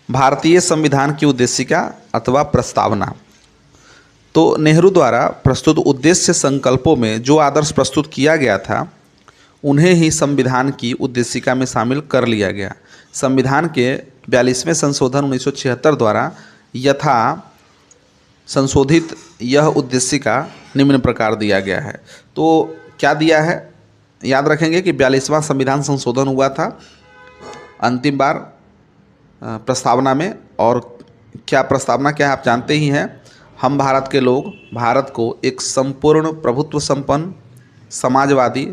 भारतीय संविधान की उद्देशिका अथवा प्रस्तावना। तो नेहरू द्वारा प्रस्तुत उद्देश्य संकल्पों में जो आदर्श प्रस्तुत किया गया था उन्हें ही संविधान की उद्देशिका में शामिल कर लिया गया। संविधान के 42वें संशोधन 1976 द्वारा यथा संशोधित यह उद्देशिका निम्न प्रकार दिया गया है। तो क्या दिया है, याद रखेंगे कि 42वां संविधान संशोधन हुआ था अंतिम बार प्रस्तावना में। और क्या प्रस्तावना क्या है आप जानते ही हैं। हम भारत के लोग भारत को एक संपूर्ण प्रभुत्व संपन्न समाजवादी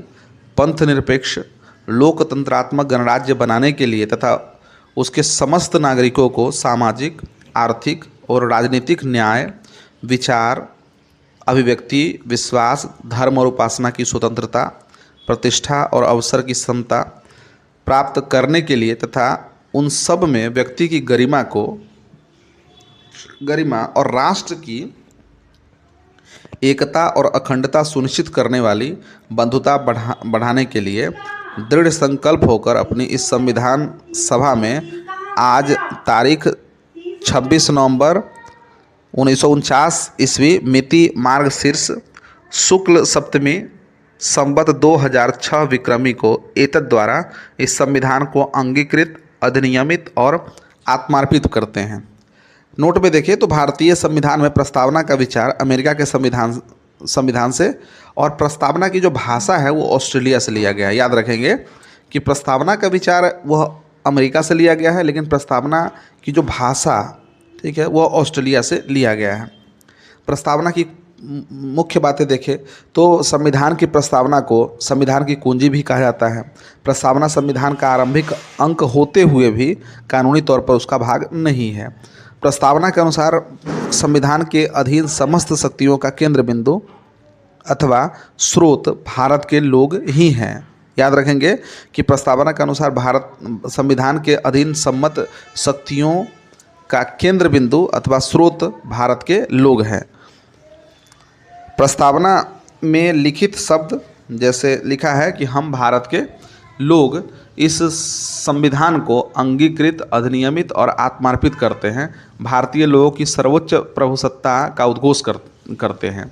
पंथ निरपेक्ष लोकतंत्रात्मक गणराज्य बनाने के लिए तथा उसके समस्त नागरिकों को सामाजिक आर्थिक और राजनीतिक न्याय विचार अभिव्यक्ति विश्वास धर्म और उपासना की स्वतंत्रता प्रतिष्ठा और अवसर की समता प्राप्त करने के लिए तथा उन सब में व्यक्ति की गरिमा और राष्ट्र की एकता और अखंडता सुनिश्चित करने वाली बंधुता बढ़ाने के लिए दृढ़ संकल्प होकर अपनी इस संविधान सभा में आज तारीख 26 नवंबर 1949 ईस्वी मिति मार्गशीर्ष शुक्ल सप्तमी संवत 2006 विक्रमी को एतद द्वारा इस संविधान को अंगीकृत अधिनियमित और आत्मार्पित करते हैं। नोट में देखिए तो भारतीय संविधान में प्रस्तावना का विचार अमेरिका के संविधान से और प्रस्तावना की जो भाषा है वो ऑस्ट्रेलिया से लिया गया है। याद रखेंगे कि प्रस्तावना का विचार वह अमेरिका से लिया गया है लेकिन प्रस्तावना की जो भाषा ठीक है वह ऑस्ट्रेलिया से लिया गया है। प्रस्तावना की मुख्य बातें देखें तो संविधान की प्रस्तावना को संविधान की कुंजी भी कहा जाता है। प्रस्तावना संविधान का आरंभिक अंक होते हुए भी कानूनी तौर पर उसका भाग नहीं है। प्रस्तावना के अनुसार संविधान के अधीन समस्त शक्तियों का केंद्र बिंदु अथवा स्रोत भारत के लोग ही हैं। याद रखेंगे कि प्रस्तावना के अनुसार भारत संविधान के अधीन सम्मत शक्तियों का केंद्र बिंदु अथवा स्रोत भारत के लोग हैं। प्रस्तावना में लिखित शब्द जैसे लिखा है कि हम भारत के लोग इस संविधान को अंगीकृत अधिनियमित और आत्मार्पित करते हैं, भारतीय लोगों की सर्वोच्च प्रभुसत्ता का उद्घोष करते हैं।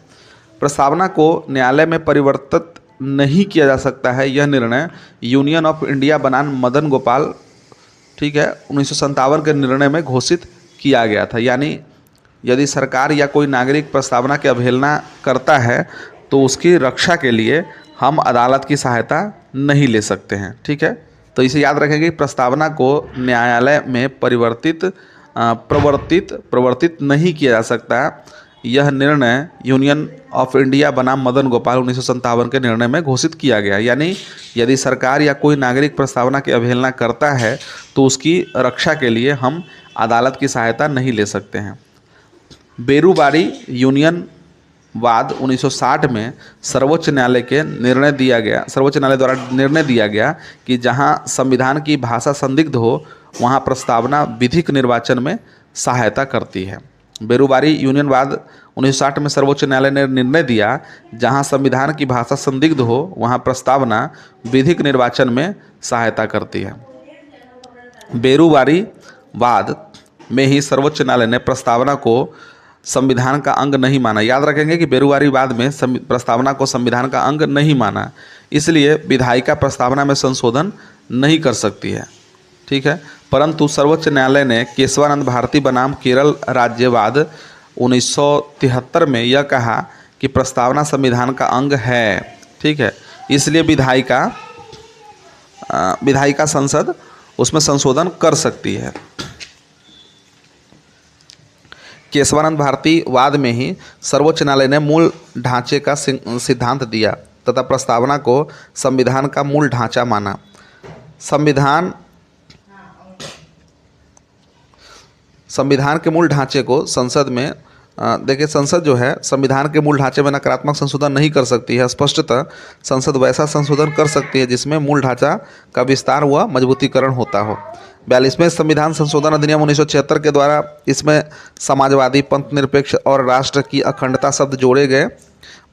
प्रस्तावना को न्यायालय में परिवर्तित नहीं किया जा सकता है। यह निर्णय यूनियन ऑफ इंडिया बनाम मदन गोपाल ठीक है 1957 के निर्णय में घोषित किया गया था। यानी यदि सरकार या कोई नागरिक प्रस्तावना की अवहेलना करता है तो उसकी रक्षा के लिए हम अदालत की सहायता नहीं ले सकते हैं। ठीक है, तो इसे याद रखेंगे कि प्रस्तावना को न्यायालय में प्रवर्तित नहीं किया जा सकता। यह निर्णय यूनियन ऑफ इंडिया बनाम मदन गोपाल 1957 के निर्णय में घोषित किया गया। यानी यदि सरकार या कोई नागरिक प्रस्तावना की अवहेलना करता है तो उसकी रक्षा के लिए हम अदालत की सहायता नहीं ले सकते हैं। बेरूबारी यूनियन वाद 1960 में सर्वोच्च न्यायालय द्वारा निर्णय दिया गया कि जहां संविधान की भाषा संदिग्ध हो वहां प्रस्तावना विधिक निर्वाचन में सहायता करती है। बेरूबारी यूनियन वाद 1960 में सर्वोच्च न्यायालय ने निर्णय दिया जहां संविधान की भाषा संदिग्ध हो वहां प्रस्तावना विधिक निर्वाचन में सहायता करती है। बेरूबारी वाद में ही सर्वोच्च न्यायालय ने प्रस्तावना को संविधान का अंग नहीं माना। याद रखेंगे कि बेरूबारी वाद में प्रस्तावना को संविधान का अंग नहीं माना, इसलिए विधायिका प्रस्तावना में संशोधन नहीं कर सकती है। ठीक है, परंतु सर्वोच्च न्यायालय ने केशवानंद भारती बनाम केरल राज्यवाद 1973 में यह कहा कि प्रस्तावना संविधान का अंग है। ठीक है, इसलिए विधायिका संसद उसमें संशोधन कर सकती है। केशवानंद भारती वाद में ही सर्वोच्च न्यायालय ने मूल ढांचे का सिद्धांत दिया तथा प्रस्तावना को संविधान का मूल ढांचा माना। संविधान के मूल ढांचे को संसद में देखिए, संसद जो है संविधान के मूल ढांचे में नकारात्मक संशोधन नहीं कर सकती है। स्पष्टतः संसद वैसा संशोधन कर सकती है जिसमें मूल ढांचा का विस्तार व मजबूतीकरण होता हो। 42वें संविधान संशोधन अधिनियम 1976 के द्वारा इसमें समाजवादी पंथ निरपेक्ष और राष्ट्र की अखंडता शब्द जोड़े गए।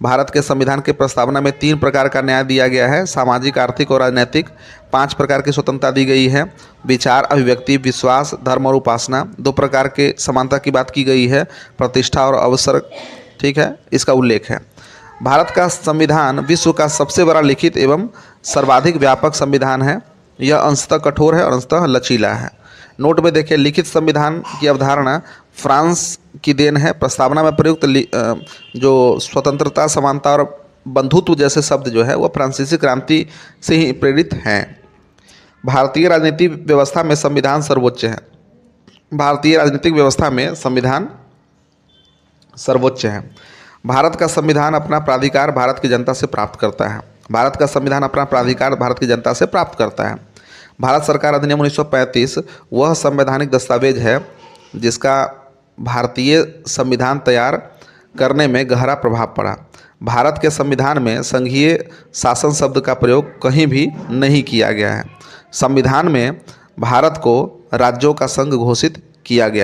भारत के संविधान के प्रस्तावना में 3 प्रकार का न्याय दिया गया है, सामाजिक, आर्थिक और राजनैतिक। 5 प्रकार की स्वतंत्रता दी गई है, विचार, अभिव्यक्ति, विश्वास, धर्म और उपासना। 2 प्रकार के समानता की बात की गई है, प्रतिष्ठा और अवसर, ठीक है, इसका उल्लेख है। भारत का संविधान विश्व का सबसे बड़ा लिखित एवं सर्वाधिक व्यापक संविधान है। यह अंशतः कठोर है और अंशतः लचीला है। नोट में देखिए, लिखित संविधान की अवधारणा फ्रांस की देन है। प्रस्तावना में प्रयुक्त जो स्वतंत्रता, समानता और बंधुत्व जैसे शब्द जो है वह फ्रांसीसी क्रांति से ही प्रेरित हैं। भारतीय राजनीतिक व्यवस्था में संविधान सर्वोच्च है। भारतीय राजनीतिक व्यवस्था में संविधान सर्वोच्च है। भारत का संविधान अपना प्राधिकार भारत की जनता से प्राप्त करता है। भारत का संविधान अपना प्राधिकार भारत की जनता से प्राप्त करता है। भारत सरकार अधिनियम 1935 वह संवैधानिक दस्तावेज है जिसका भारतीय संविधान तैयार करने में गहरा प्रभाव पड़ा। भारत के संविधान में संघीय शासन शब्द का प्रयोग कहीं भी नहीं किया गया है। संविधान में भारत को राज्यों का संघ घोषित किया गया है।